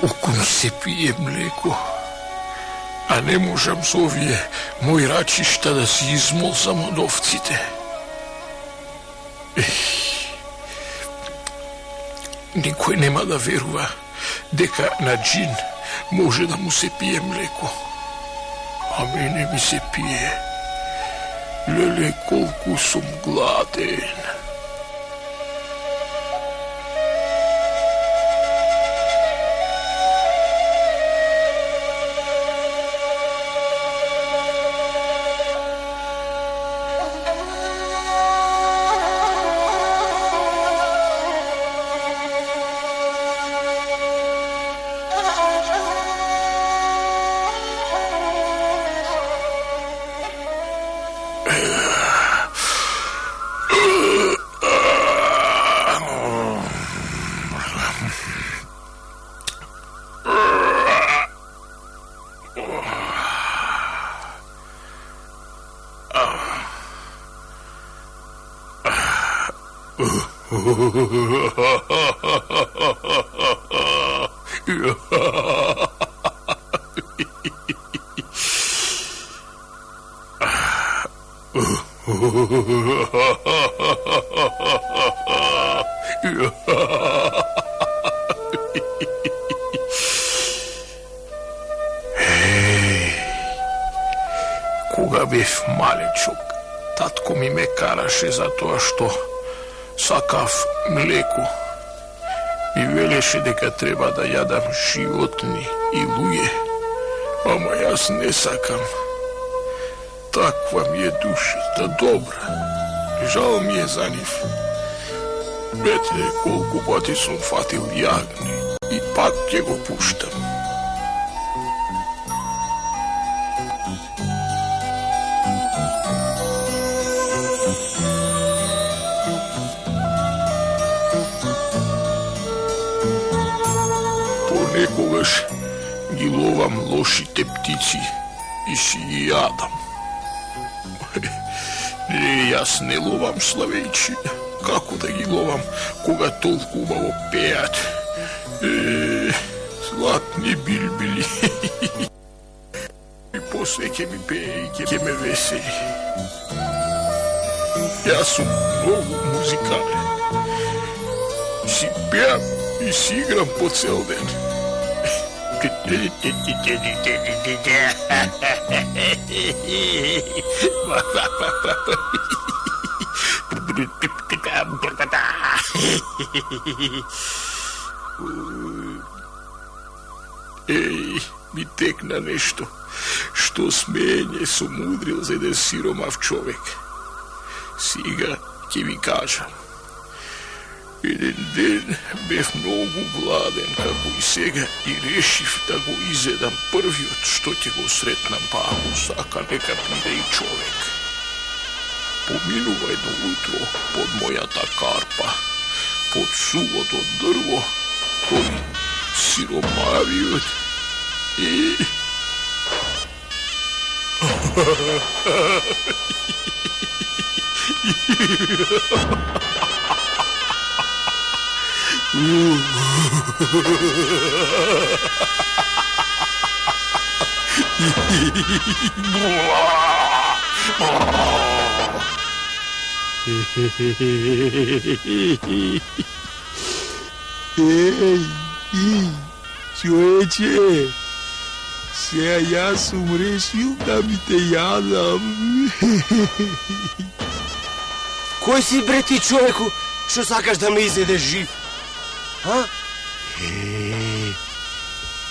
Колко ми се пие млеко, а не можам со овие мои рачишта да си измолзам од овците. Никој нема да верува дека на джин може да му се пие млеко. А мене ми се пие. Леле, колку сум гладен. Кога бев малечок, татко ми ме караше за тоа што сакав млеко. Ми велеше дека треба да јадам животни и луѓе, ама јас не сакам. Таква ми е душата добра. Жал ми е за нив. Бетле, колку пати сум фатил јагни и пак ќе го пуштам. Понекогаш ги ловам лошите птици и си ги јадам. Не, јас не ловам славејчи. Како да ги ловам кога толку убаво пеат? Златни билбили. И после ќе ми пее и ќе ме весели. Јас сум многу музикален. Си пеам и си играм по цел ден. Еј, ми текна нешто, што смење сум удрил за еден сиромав човек. Сега ќе ви кажам. Еден ден бев многу гладен, како и сега, и решив да го изедам првиот што ќе го сретнам, па ако сака нека биде и човек. Поминува едно утро под мојата карпа, под сувото дрво, тој сиромавиот и... Ей, човече, сега јас сум решил да ми те јадам. Кој си, бре, ти, човеку, што сакаш да ме изедеш жив? А?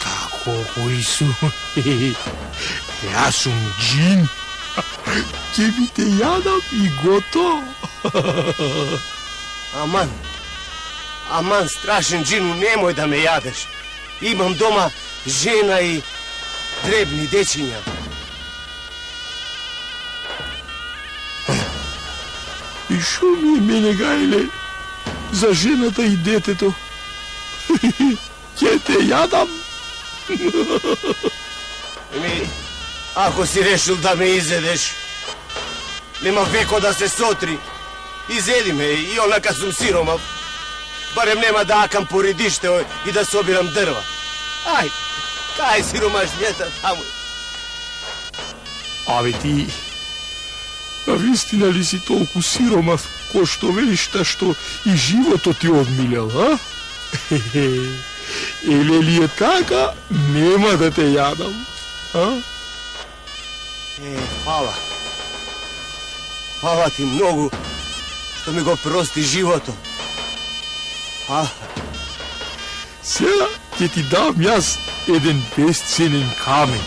Тако, кој сум? Јас сум джин. Ќе ми те јадам и готово. Аман, страшен джину, немој да ме јадеш. Имам дома жена и дребни дечиња. И шо ми е мене, гајле, за жената и детето? Ќе те јадам. Ако си решил да ме изедеш, нема веко да се сотри. Изеди ме, и онака сум сиромав. Барем нема да акам по редиште и да собирам дрва. Kaj siromašnjeta tamo? Ave ti, a vistina li si toliko siromah, ko što veliš ta što i životo ti odmiljal, a? Ili li je taka, nema da te jadam, a? Hvala. Hvala ti mnogo što mi go prosti životom. Hvala. Sada će ti dam jaz jedan bescenen kamen.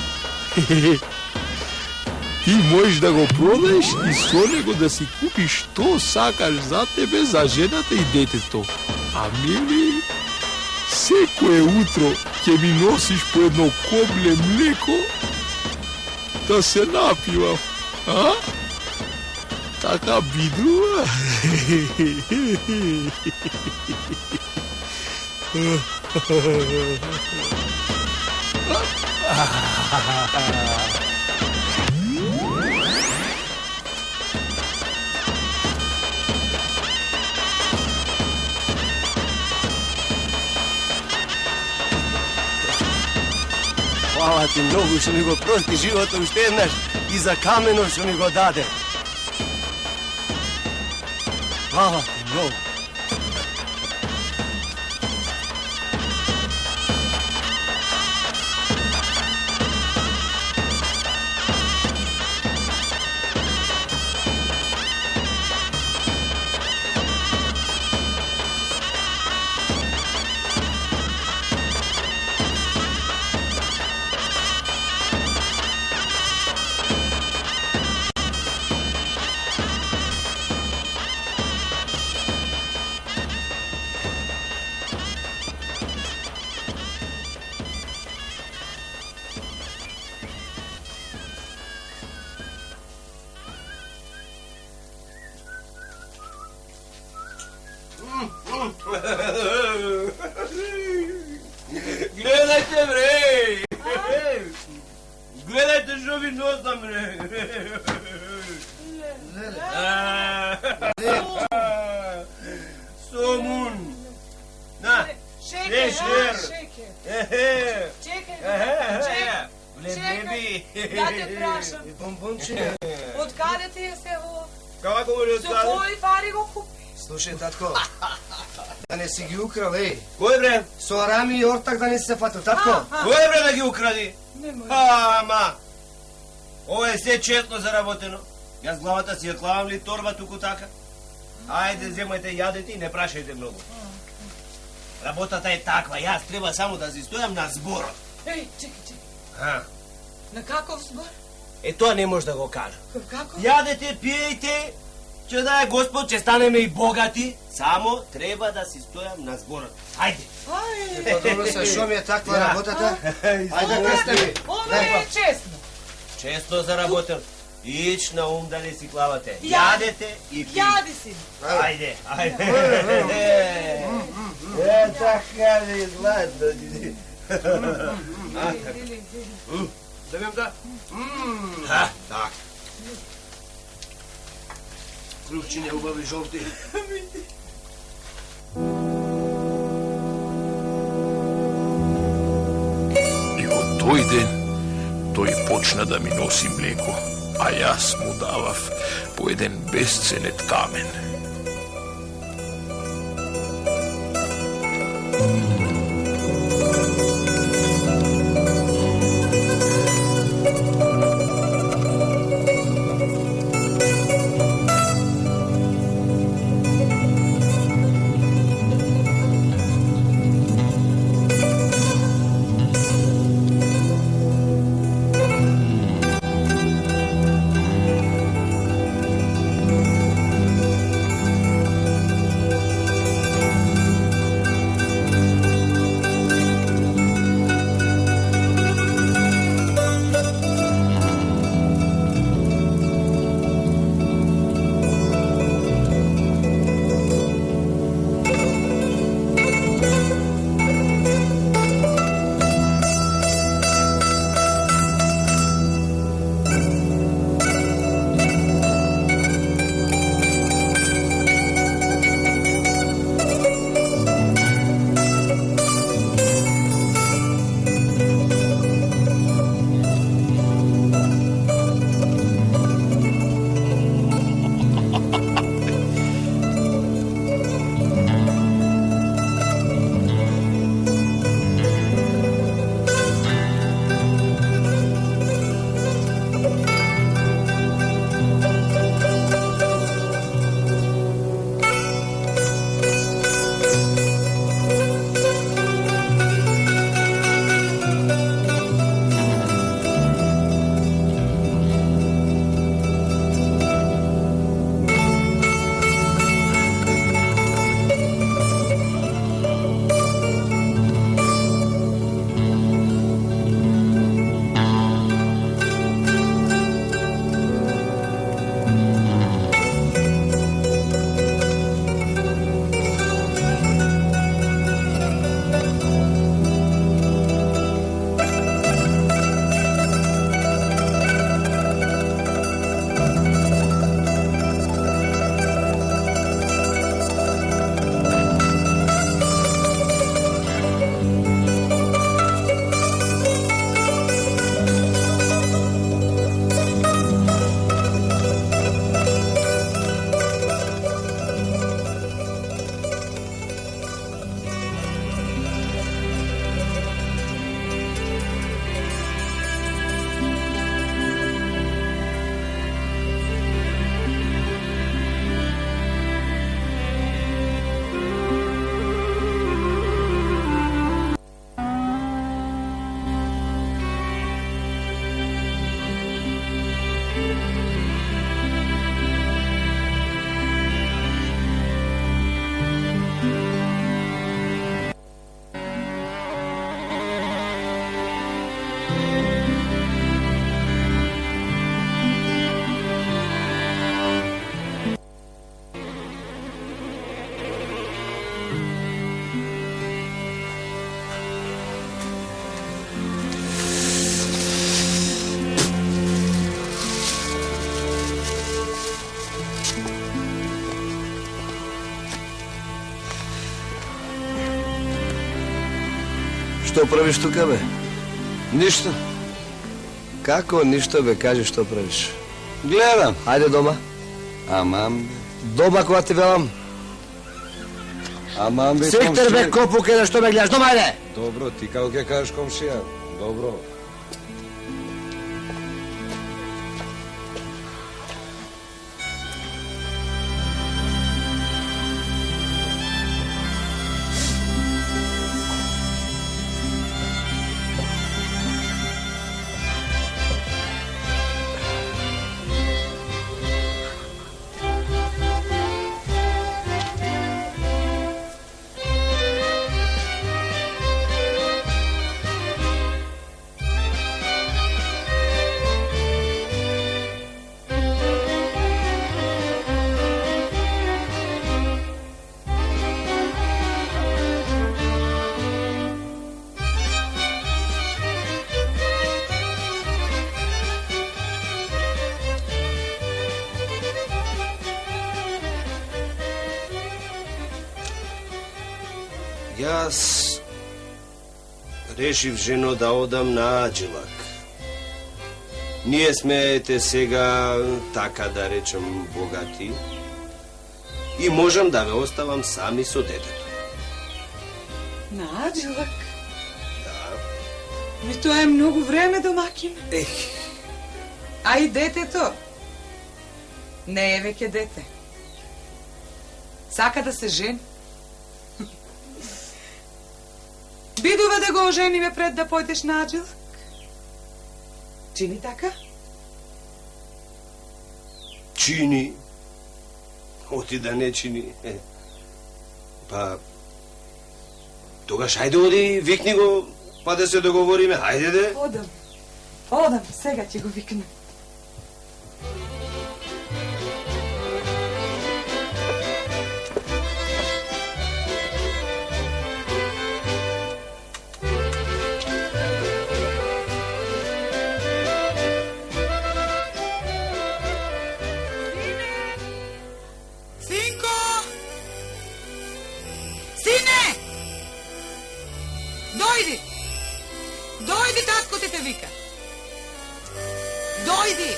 Ti možeš da go prodaješ i s onego da si kupiš to sakaš za tebe, za ženata i deteto. A meni sekoje utro će mi nosiš po jedno koblje mleko da se napivam. A? Taka bidruva? Hvala ti mnogo što mi go prosti životom štednaš i za kamenom što mi go dade. Hvala ti mnogo. Gledajte, bre! Gledajte što vi nosam, bre! Somun! Na! Šeker. Čekaj, ja te vprašam. Bombonče. Od kada ti je se ovo? Kako govori od Za kada? koji pari go kupi? Slušaj, tatko, da ne si gi ukral, ej. Koj bre? Со Арами и Ортак да не се фатил, татко. Кой bre da gi ukradi? Nemoj. Ама! Ovo je sve četno zaraботено. Jaz главата си ја клавам ли торба туку така? Ајде, земајте, јадете и не прашајте многу. Работата е таква, јас треба само да си стојам на зборот. Ej, čekaj. А, Na kakov zbor? тоа не може да го кажа. Kako? Јадете, пиејте, ќе да е Господ, ќе станеме и богати, само треба да си стојам на зборот. Ајде. Aj, Па добро се, шо ми е таква Да. работата? Ајде, ovo крстеви. je čestno. Често заработен. Ич на ум да не си главате. Јади. Јадете и пиете. Jadi si. Ајде, ајде. Така да изгладно. Да видам да. Так. Крупчине убави жовти. I od toj den той почна да ми носи млеко, а јас му давав по еден безценет камен. Што правиш тука, бе? Ништо. Како ништо, бе? Кажи што правиш. Гледам. Ајде дома. Амам. Дома кога ти велам. Амам бе Сектор бе копук е, што ме гледаш. Дома ајде! Добро, ти како ќе кажеш комшија? Добро. Јас решив, жено, да одам на Аџилак. Ние сме ете сега, така да речем, богати и можам да ве оставам сами со детето. На Аџилак? Да. Ми тоа е многу време, домакин. А и детето? Не е веќе дете. Сака да се жени. Бидува да го ожениме пред да појдеш на Аџилак. Чини така? Чини. Оти да не чини. Па, тогаш хајде оди, викни го, па да се договориме. Хајде де. Одам, сега ќе го викнем. Дојди, татко ти те вика. Дојди.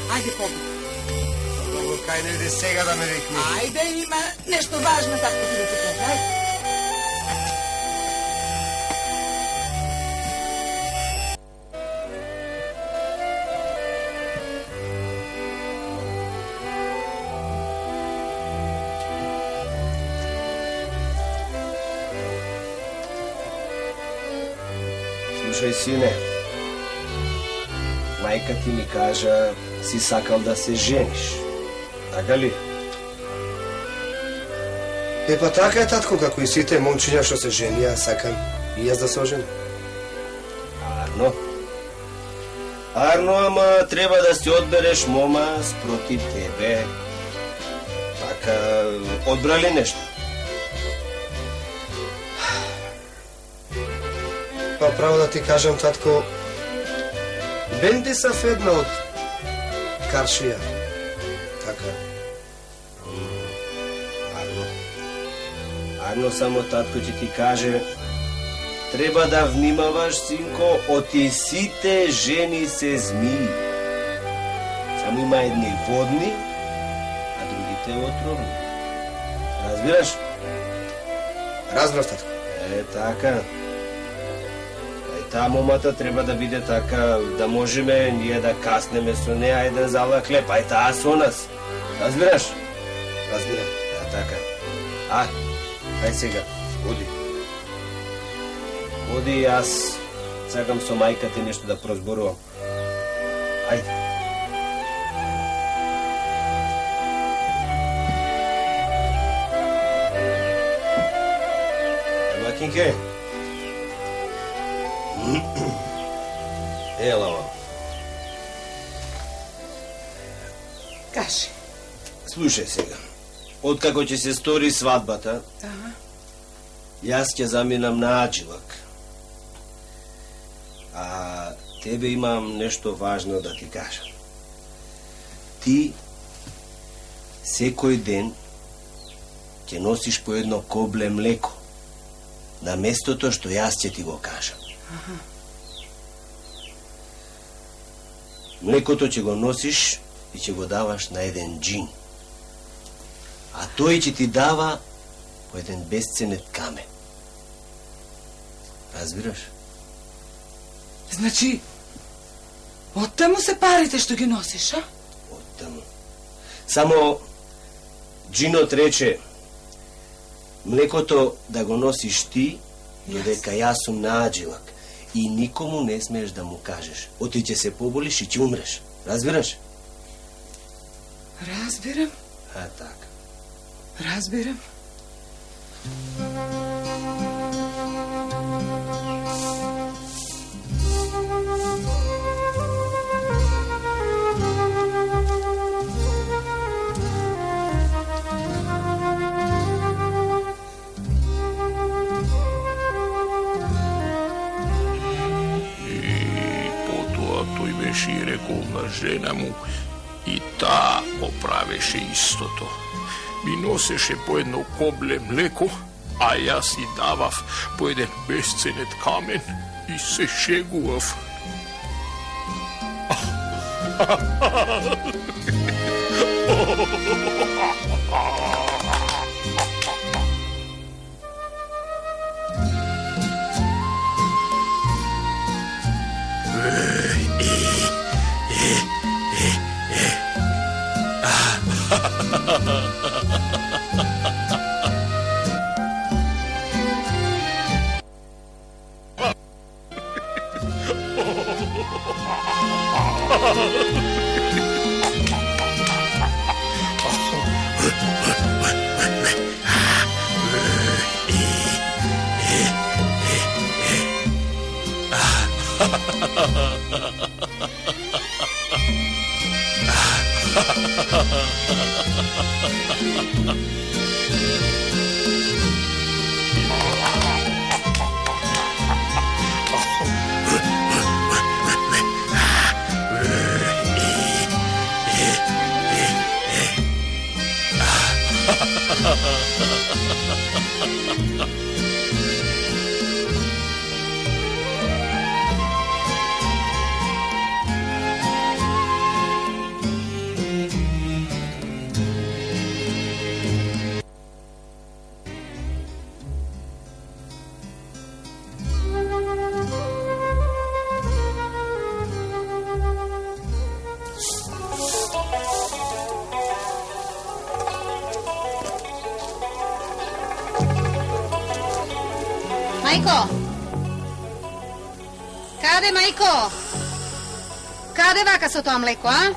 Ајде, победи. Кајде иде сега да ме викни? Ајде, има нешто важно, татко ти да ти кажа. Ајде. Слушај, сине, мајка ти ми кажа, си сакал да се жениш. Така ли? Па така е, татко, како и сите момчиња што се жени, ја сакам и јас да се оженам. Арно. Арно, ама треба да си одбереш мома спроти тебе. Така, одбрали нешто? Па право да ти кажам, татко, бенди сав една од Каршија. Така. Арно, само татко ќе ти каже, треба да внимаваш, синко, оти сите жени се змии. Само има едни водни, а другите отровни. Разбираш? Разбрав, татко. Така. Таа момата треба да биде така, да можеме ние да каснеме со неа еден зала хлеб, ај таа со нас. Разбираш? Разбирам. Така. Ај сега, оди. Оди, јас сакам со мајка ти нешто да прозборувам. Ајде. Макинке. Ела, Кажи. Слушај сега. Откако ќе се стори свадбата, јас ќе заминам на Аджилак. А тебе имам нешто важно да ти кажам. Ти секој ден ќе носиш по едно кобле млеко на местото што јас ќе ти го кажам. Млекото ќе го носиш и ќе го даваш на еден джин. А тој ќе ти дава по еден бесценет камен. Разбираш? Значи, оттаму се парите што ги носиш, а? Оттаму. Само джинот рече млекото да го носиш ти, додека јас сум на Аджилак. И никому не смееш да му кажеш. Оти ќе се поболиш и ќе умреш. Разбираш? Разбирам. А, така. Разбирам. И рекол на жена му и таа го правеше истото. Ми носеше по едно кобле млеко, а јас и давав по еден бесценет камен и се шегував. Мајко! Каде, мајко? Каде вака со тоа млеко, а?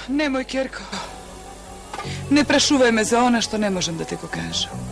Немој, ќерко. Не прашувај ме за она што не можам да ти го кажам.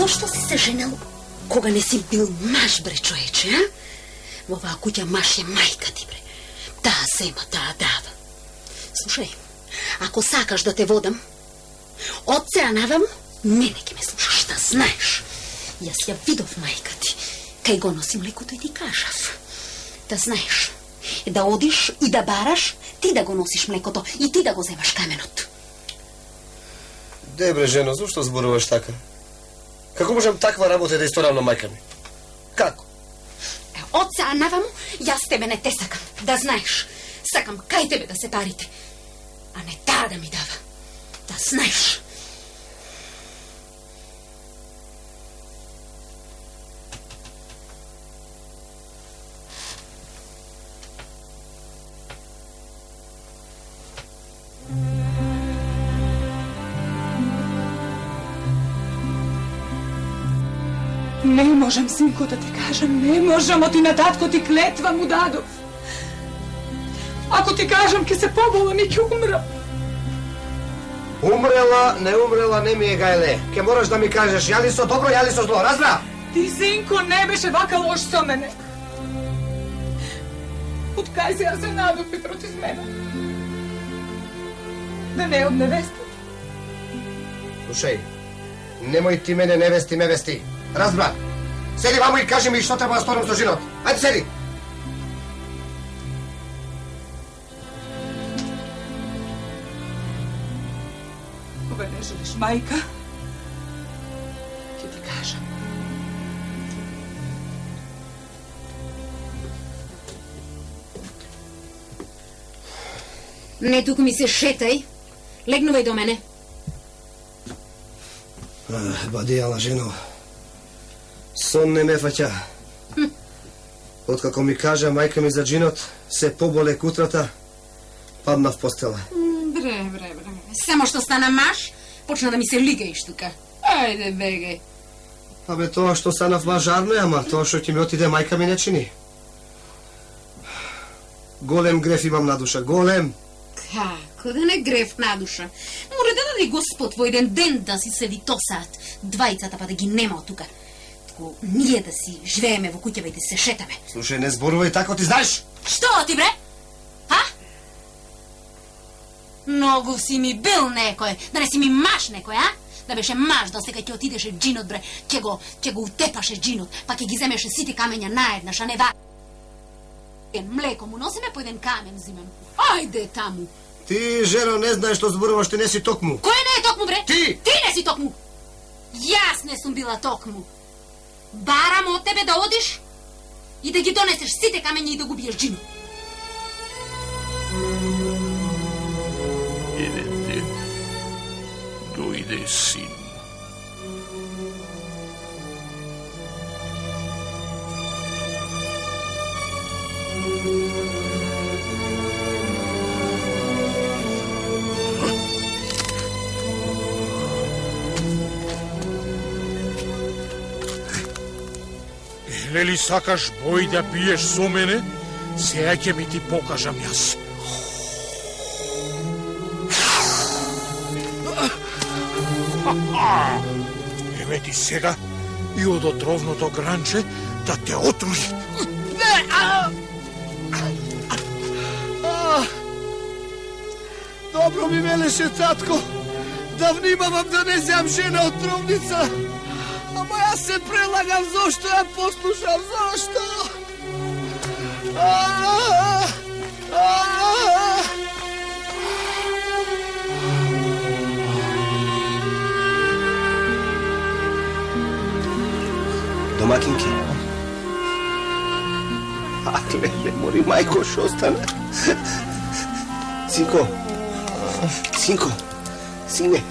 Зошто си се женил кога не си бил маж, бре, човече, а? Во оваа куќа маж е мајка ти, бре. Таа зема, таа дава. Слушај, ако сакаш да те водам, од сега наваму, мене ќе ме слушаш, да знаеш. Јас ја видов мајка ти, кај го носи млекото и ти кажав. Да знаеш, да одиш и да бараш, ти да го носиш млекото и ти да го земаш каменот. Дебре, жено, зашто зборуваш така? Како можам таква работа да исторам на мајка ми? Како? Од сега наваму, јас тебе не те сакам, да знаеш. Сакам кај тебе да се парите, а не таа да ми дава. Да знаеш. Не можам, синко, да ти кажам, не можам, оти на татко ти клетва му дадов. Ако ти кажам, ке се поболам и ке умрам. Умрела, не ми е гајле. Ке мораш да ми кажеш, јали со добро, јали со зло, разбра? Ти, синко, не беше вака лош со мене. Од кај се ја се надупи против мене? Да не е од невеста. Слушај, немој ти мене невести, ме вести. Разбра? Седи ваму и кажи ми што треба да сторам со женот. Ајде, седи. Кога не желиш мајка, ќе ти кажам. Не туку ми се шетај, легнувај до мене. Бадијала, жено. Сон не ме фаќа. Откако ми кажа мајка ми за джинот, се поболе кутрата, падна в постела. Бре. Само што стана маж, почна да ми се лигаиш тука. Ајде, бегај. Абе, тоа што станав мажарно е, ама тоа што ќе ми отиде мајка ми не чини. Голем греф имам на душа, голем. Како да не греф на душа? Море да даде Господ во еден ден да си се витосаат двајцата па да ги нема од тука. Тако ние да си живееме во куќава и да се шетаме. Слушај, не зборувај тако, ти знаеш? Што ти, бре? А? Многу си ми бил некој, да не си ми маж некој, а? Да беше маж, да сега ќе отидеше джинот, бре, ќе го утепаше джинот, па ќе ги земеше сите камења наеднаш, а не ва... Млеко му носиме по еден камен зимем. Ајде таму. Ти, жено, не знаеш што зборуваш, ти не си токму. Кој не е токму, бре? Ти! Ти не си токму. Јас не сум била токму. Барам од тебе да одиш и да ги донесеш сите камења и да го биеш джинот. Еден ден дојде син. Лели сакаш бој да пиеш со мене? Сега ќе ми ти покажам јас. Еве ти сега и од отровното гранче да те отруи. Добро ми велеше татко, да внимавам да не земам жена од тровница. Ама јас се прелагам, зошто ја послушам, зошто? Домакинки. Леле, мори мајко, шо стана? Синко, сине,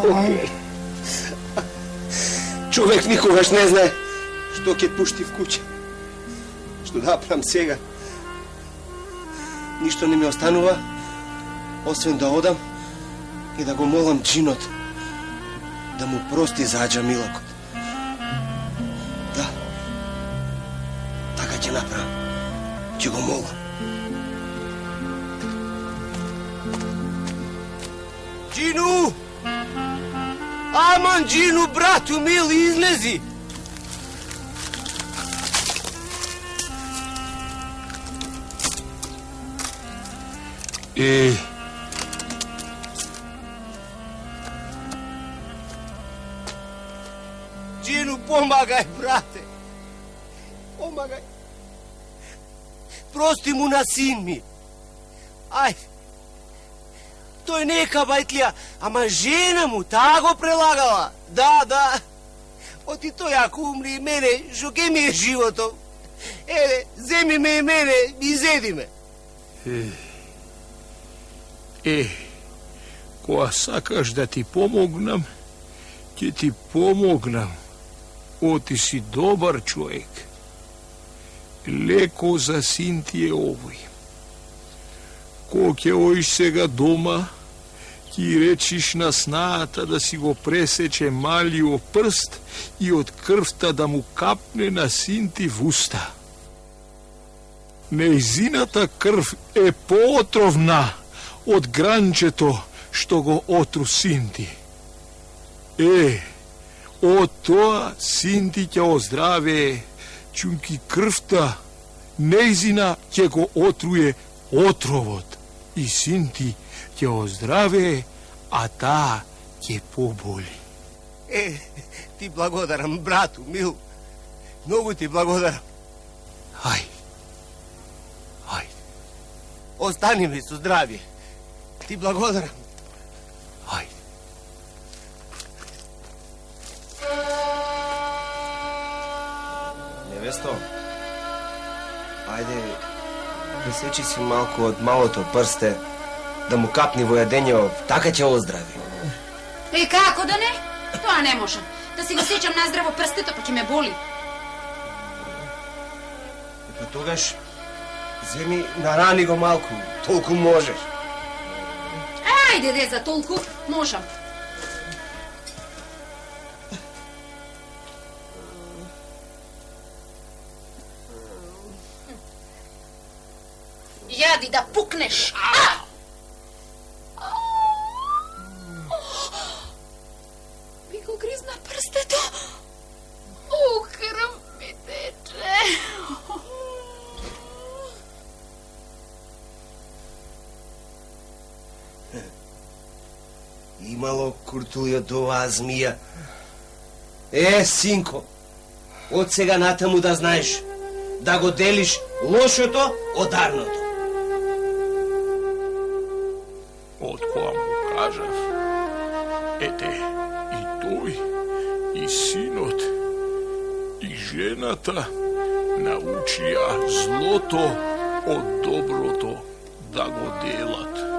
окей. Човек никогаш не знае што ќе пушти в куќа. Што да правам сега? Ништо не ми останува, освен да одам и да го молам джинот да му прости за аџа милакот. Да, така ќе направам. Ќе го молам. Джину! Аман, Джину, брату мил, излези! Джину, помагай, брате! Помагай! Прости му на син ми! Ај! Тој не е кабајтлија, ама жена му, таа го прелагала. Да. Оти тој ако умри мене, шо ке ми е животов? Еле, земи ме и мене, изеди ме. Кога сакаш да ти помогнам, ќе ти помогнам. Оти си добар човек. Леко за син ти е овој. Кога ќе оиш сега дома, ќе речиш на снаата да си го пресече малио прст и од крвта да му капне на син ти в уста. Нејзината крв е поотровна од гранчето што го отру син ти. Од тоа син ти ќе оздравее, чунки крвта нејзина ќе го отруе отровот и син ти ќе оздравее, а таа ќе поболи. Ти благодарам, брату, мил. Многу ти благодарам. Ај. Остани ми со здравје. Ти благодарам. Ај. Невесто, ајде, пресечи си малку од малото прсте, да му капни во јадење, така ќе оздрави. Како да не? Тоа не можам. Да си го сечам наздраво прстето, па ќе ме боли. Па тогаш, земи, нарани го малку, толку можеш. Ајде, за толку можам. Јади да пукнеш. Ми го гризна прстето. Крв ми тече. Имало куртулје од оваа змија. Синко, од сега натаму да знаеш, да го делиш лошото од арното. Од кога му кажав, ете, и тој, и синот, и жената научија злото од доброто да го делат.